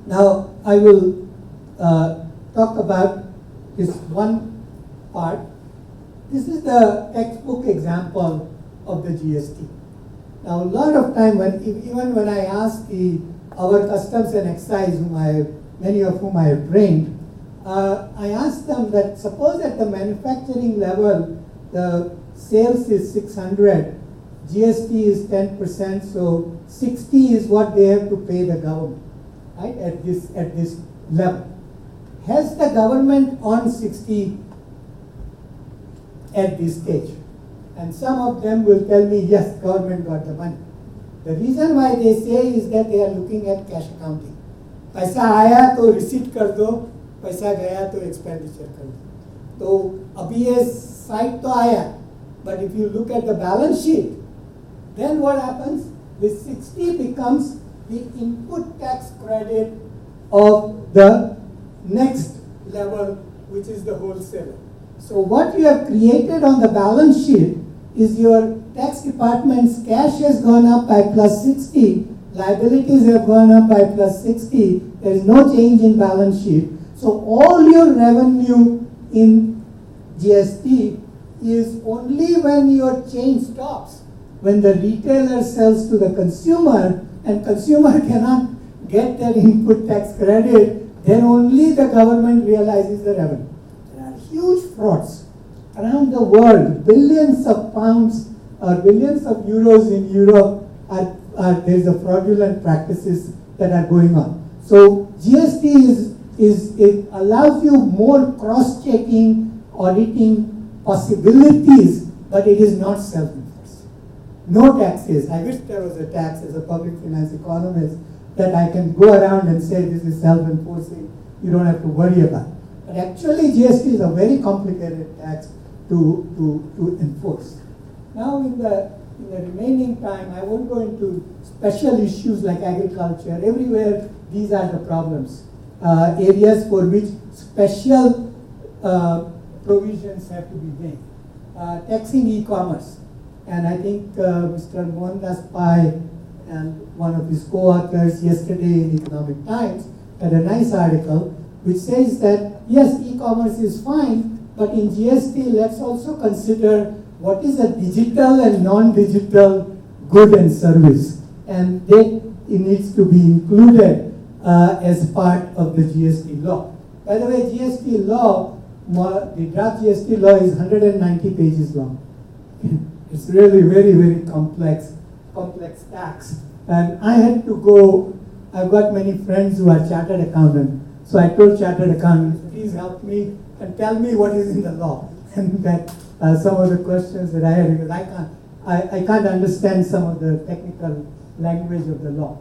Now I will talk about this one part. This is the textbook example of the GST. Now a lot of time, even when I ask our customs and excise, many of whom I have trained, I ask them that suppose at the manufacturing level the sales is 600, GST is 10%, so 60 is what they have to pay the government, right, at this level. Has the government earned 60 at this stage? And some of them will tell me, yes, government got the money. The reason why they say is that they are looking at cash accounting. पैसा आया तो receipt कर दो, पैसा गया तो expenditure कर दो. तो अभी ये साइड तो आया, but if you look at the balance sheet, then what happens? This 60 becomes the input tax credit of the next level, which is the wholesaler. So what you have created on the balance sheet is your tax department's cash has gone up by plus 60, liabilities have gone up by plus 60, there is no change in balance sheet. So all your revenue in GST is only when your chain stops, when the retailer sells to the consumer and consumer cannot get their input tax credit, then only the government realizes the revenue. There are huge frauds around the world. Billions of pounds or billions of euros in Europe there's a fraudulent practices that are going on. So GST it allows you more cross-checking, auditing possibilities, but it is not self-enforcing. No taxes. I wish there was a tax as a public finance economist that I can go around and say this is self-enforcing, you don't have to worry about it. But actually GST is a very complicated tax to enforce. Now in the remaining time, I won't go into special issues like agriculture. Everywhere these are the problems, areas for which special provisions have to be made. Taxing e-commerce, and I think Mr. Mohandas Pai and one of his co-authors yesterday in Economic Times had a nice article which says that yes, e-commerce is fine, but in GST let's also consider what is a digital and non-digital good and service, and it needs to be included as part of the GST law. By the way, GST law, the draft GST law is 190 pages long. It's really very, very complex tax. And I had to go, I've got many friends who are chartered accountants, so I told chartered accountants, please help me and tell me what is in the law. And that some of the questions that I had, because I can't understand some of the technical language of the law.